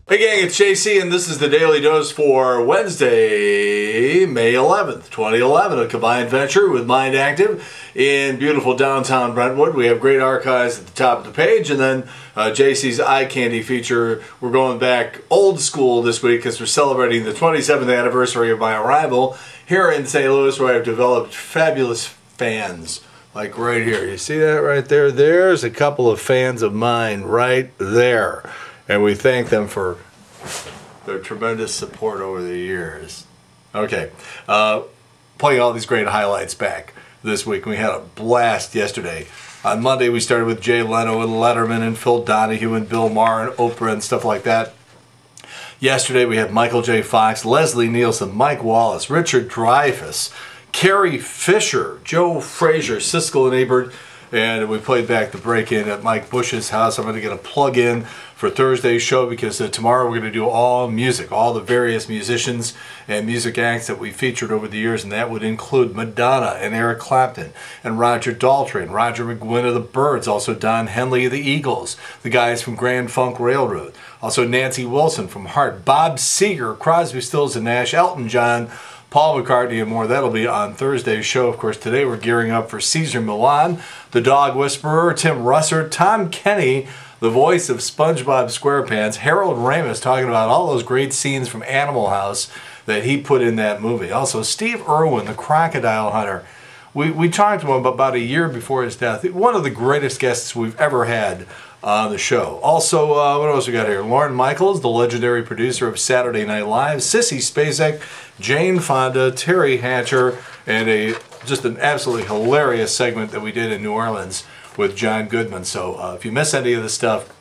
Hey gang, it's JC and this is the Daily Dose for Wednesday, May 11th, 2011, a combined venture with Mind Active in beautiful downtown Brentwood. We have great archives at the top of the page, and then JC's Eye Candy feature. We're going back old school this week because we're celebrating the 27th anniversary of my arrival here in St. Louis, where I've developed fabulous fans. Like right here, you see that right there? There's a couple of fans of mine right there. And we thank them for their tremendous support over the years. Okay, playing all these great highlights back this week. We had a blast yesterday. On Monday we started with Jay Leno and Letterman and Phil Donahue and Bill Maher and Oprah and stuff like that. Yesterday we had Michael J. Fox, Leslie Nielsen, Mike Wallace, Richard Dreyfuss, Carrie Fisher, Joe Frazier, Siskel and Ebert. And we played back the break-in at Mike Bush's house. I'm going to get a plug-in for Thursday's show because tomorrow we're going to do all music, all the various musicians and music acts that we featured over the years, and that would include Madonna and Eric Clapton and Roger Daltrey and Roger McGuinn of the Byrds, also Don Henley of the Eagles, the guys from Grand Funk Railroad, also Nancy Wilson from Heart, Bob Seger, Crosby, Stills and Nash, Elton John, Paul McCartney and more. That'll be on Thursday's show. Of course, today we're gearing up for Cesar Millan, the Dog Whisperer, Tim Russert, Tom Kenny, the voice of SpongeBob SquarePants, Harold Ramis talking about all those great scenes from Animal House that he put in that movie. Also, Steve Irwin, the Crocodile Hunter. We talked to him about a year before his death. One of the greatest guests we've ever had on the show. Also, what else we got here? Lorne Michaels, the legendary producer of Saturday Night Live, Sissy Spacek, Jane Fonda, Terry Hatcher, and just an absolutely hilarious segment that we did in New Orleans with John Goodman. So if you miss any of the stuff,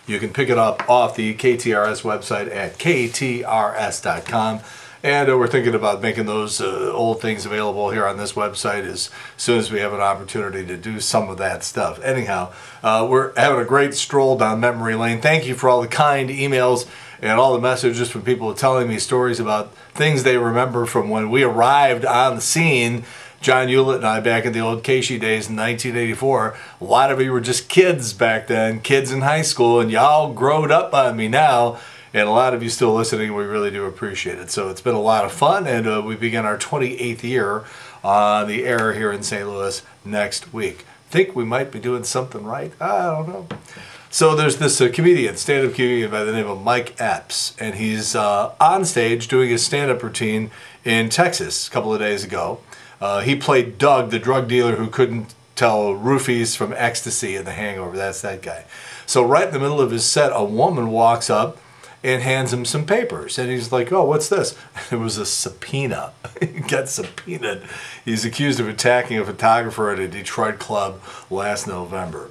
you can pick it up off the KTRS website at ktrs.com. And we're thinking about making those old things available here on this website as soon as we have an opportunity to do some of that stuff. Anyhow, we're having a great stroll down memory lane. Thank you for all the kind emails and all the messages from people telling me stories about things they remember from when we arrived on the scene. John Hewlett and I back in the old Casey days in 1984. A lot of you were just kids back then, kids in high school, and y'all growed up on me now. And a lot of you still listening, we really do appreciate it. So it's been a lot of fun, and we begin our 28th year on the air here in St. Louis next week. Think we might be doing something right? I don't know. So there's this comedian, stand-up comedian by the name of Mike Epps, and he's on stage doing his stand-up routine in Texas a couple of days ago. He played Doug, the drug dealer who couldn't tell roofies from ecstasy in The Hangover. That's that guy. So right in the middle of his set, a woman walks up and hands him some papers. And he's like, oh, what's this? It was a subpoena. He got subpoenaed. He's accused of attacking a photographer at a Detroit club last November.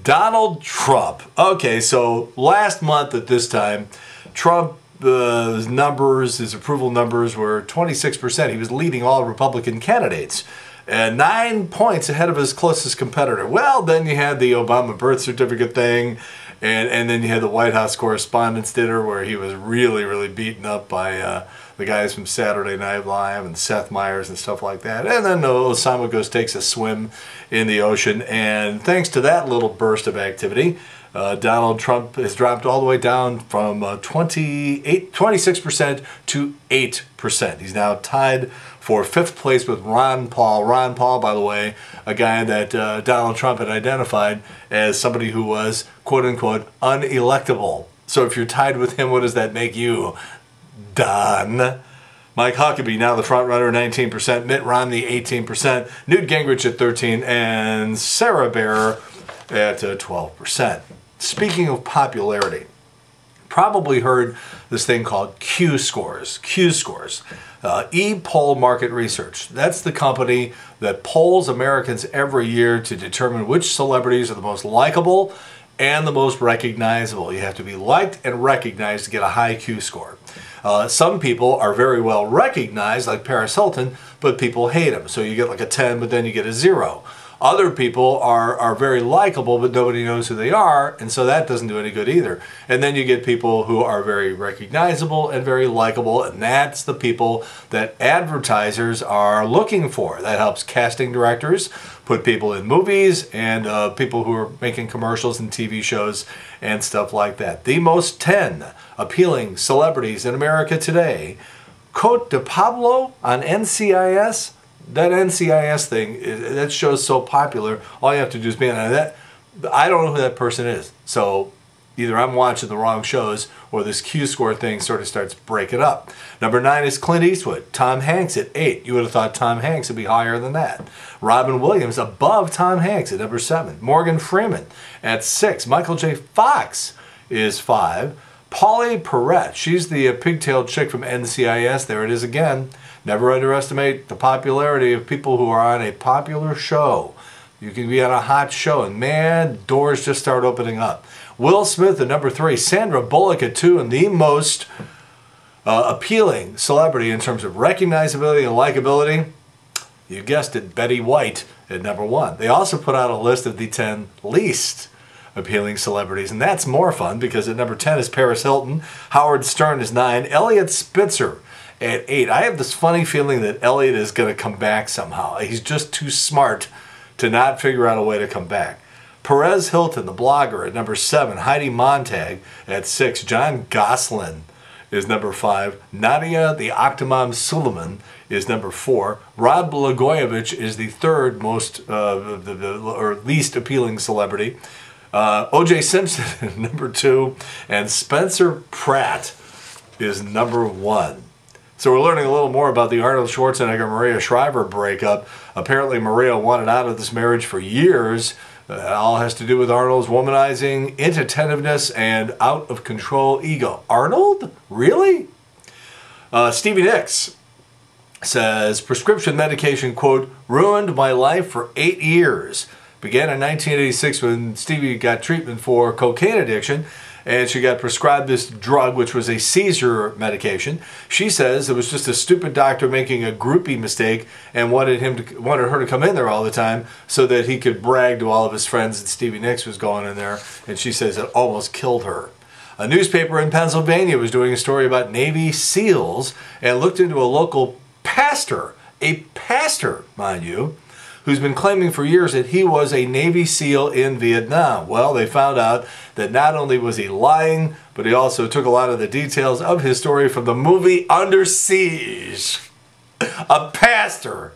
Donald Trump. Okay, so last month at this time, Trump, his numbers, his approval numbers were 26%. He was leading all Republican candidates. And 9 points ahead of his closest competitor. Well, then you had the Obama birth certificate thing, and then you had the White House Correspondents' Dinner where he was really, really beaten up by the guys from Saturday Night Live and Seth Meyers and stuff like that. And then Osama takes a swim in the ocean, and thanks to that little burst of activity, Donald Trump has dropped all the way down from 26% to 8%. He's now tied for 5th place with Ron Paul. Ron Paul, by the way, a guy that Donald Trump had identified as somebody who was, quote-unquote, unelectable. So if you're tied with him, what does that make you? Done. Mike Huckabee, now the front runner, 19%. Mitt Romney, 18%. Newt Gingrich at 13%. And Sarah Barer at 12%. Speaking of popularity, probably heard this thing called Q-Scores. Q-Scores. ePoll Market Research. That's the company that polls Americans every year to determine which celebrities are the most likable and the most recognizable. You have to be liked and recognized to get a high Q-score. Some people are very well recognized, like Paris Hilton, but people hate him. So you get like a 10, but then you get a 0. Other people are very likable, but nobody knows who they are, and so that doesn't do any good either. And then you get people who are very recognizable and very likable, and that's the people that advertisers are looking for. That helps casting directors put people in movies and people who are making commercials and TV shows and stuff like that. The most 10 appealing celebrities in America today. Cote de Pablo on NCIS. That NCIS thing, that show's so popular, all you have to do is be on that. I don't know who that person is. So either I'm watching the wrong shows or this Q-score thing sort of starts breaking up. Number 9 is Clint Eastwood. Tom Hanks at 8. You would have thought Tom Hanks would be higher than that. Robin Williams above Tom Hanks at number 7. Morgan Freeman at 6. Michael J. Fox is 5. Pauley Perrette, she's the pigtailed chick from NCIS. There it is again. Never underestimate the popularity of people who are on a popular show. You can be on a hot show and man, doors just start opening up. Will Smith at number 3. Sandra Bullock at 2. And the most appealing celebrity in terms of recognizability and likability, you guessed it, Betty White at number 1. They also put out a list of the 10 least appealing celebrities, and that's more fun because at number 10 is Paris Hilton. Howard Stern is 9. Elliot Spitzer at 8. I have this funny feeling that Elliot is going to come back somehow. He's just too smart to not figure out a way to come back. Perez Hilton, the blogger, at number 7. Heidi Montag at 6. John Gosselin is number 5. Nadia the Octomom Suleiman is number 4. Rod Blagojevich is the third most or least appealing celebrity. O.J. Simpson number 2, and Spencer Pratt is number 1. So we're learning a little more about the Arnold Schwarzenegger-Maria Shriver breakup. Apparently Maria wanted out of this marriage for years. It all has to do with Arnold's womanizing, inattentiveness, and out-of-control ego. Arnold? Really? Stevie Nicks says, prescription medication, quote, ruined my life for 8 years. Began in 1986 when Stevie got treatment for cocaine addiction, and she got prescribed this drug, which was a seizure medication. She says it was just a stupid doctor making a groupie mistake and wanted her to come in there all the time so that he could brag to all of his friends that Stevie Nicks was going in there, and she says it almost killed her. A newspaper in Pennsylvania was doing a story about Navy SEALs and looked into a local pastor, mind you, who's been claiming for years that he was a Navy SEAL in Vietnam. Well, they found out that not only was he lying, but he also took a lot of the details of his story from the movie Under Siege. A pastor.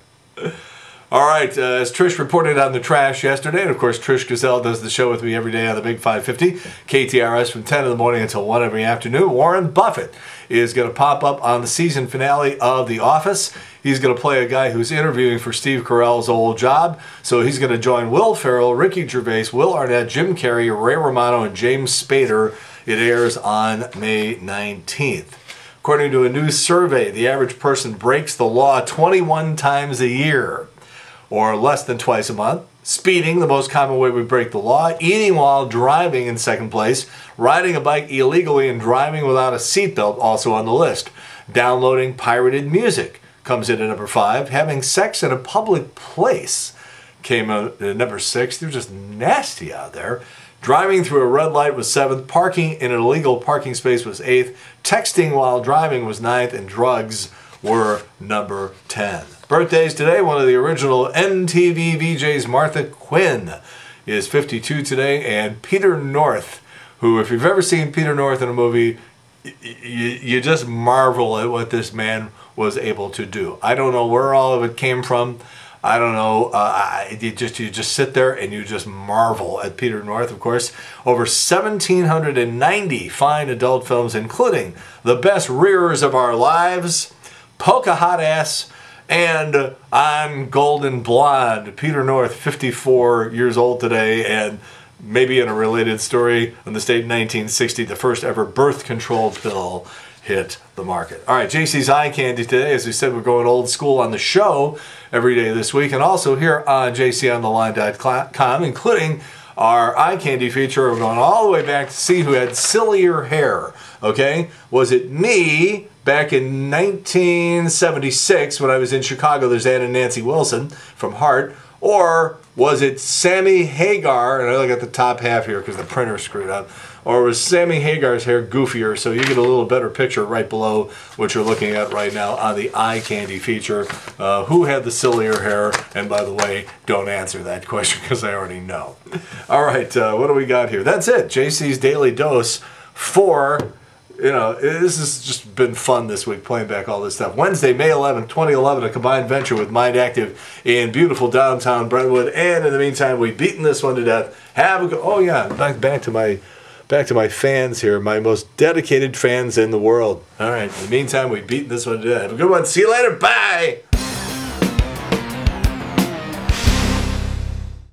All right, as Trish reported on The Trash yesterday, and of course Trish Gazelle does the show with me every day on the Big 550, KTRS from 10 in the morning until 1 every afternoon, Warren Buffett is going to pop up on the season finale of The Office. He's going to play a guy who's interviewing for Steve Carell's old job. So he's going to join Will Ferrell, Ricky Gervais, Will Arnett, Jim Carrey, Ray Romano, and James Spader. It airs on May 19th. According to a new survey, the average person breaks the law 21 times a year, or less than twice a month. Speeding, the most common way we break the law. Eating while driving in second place. Riding a bike illegally and driving without a seatbelt, also on the list. Downloading pirated music comes in at number 5. Having sex in a public place came out at number 6. They're just nasty out there. Driving through a red light was 7th. Parking in an illegal parking space was 8th. Texting while driving was 9th. And drugs were number 10. Birthdays today, one of the original MTV VJs, Martha Quinn, is 52 today. And Peter North, who, if you've ever seen Peter North in a movie, you just marvel at what this man was able to do. I don't know where all of it came from. I don't know. You just sit there and you just marvel at Peter North, of course. Over 1,790 fine adult films, including The Best Rearers of Our Lives, Polka Hot Ass, and I'm Golden Blonde. Peter North, 54 years old today, and maybe in a related story, in the state in 1960, the first ever birth control pill hit the market. All right, JC's Eye Candy today. As we said, we're going old school on the show every day this week, and also here on jcontheline.com, including our eye candy feature. We're going all the way back to see who had sillier hair, okay? Was it me back in 1976 when I was in Chicago? There's Ann and Nancy Wilson from Heart. Or was it Sammy Hagar? And I look at the top half here because the printer's screwed up. Or was Sammy Hagar's hair goofier? So you get a little better picture right below what you're looking at right now on the eye candy feature. Who had the sillier hair? And by the way, don't answer that question because I already know. All right, what do we got here? That's it. JC's Daily Dose for... You know, this has just been fun this week, playing back all this stuff. Wednesday, May 11th, 2011, a combined venture with Mind Active in beautiful downtown Brentwood. And in the meantime, we've beaten this one to death. Have a good... Oh, yeah, back to my fans here, my most dedicated fans in the world. All right, in the meantime, we've beaten this one to death. Have a good one. See you later. Bye!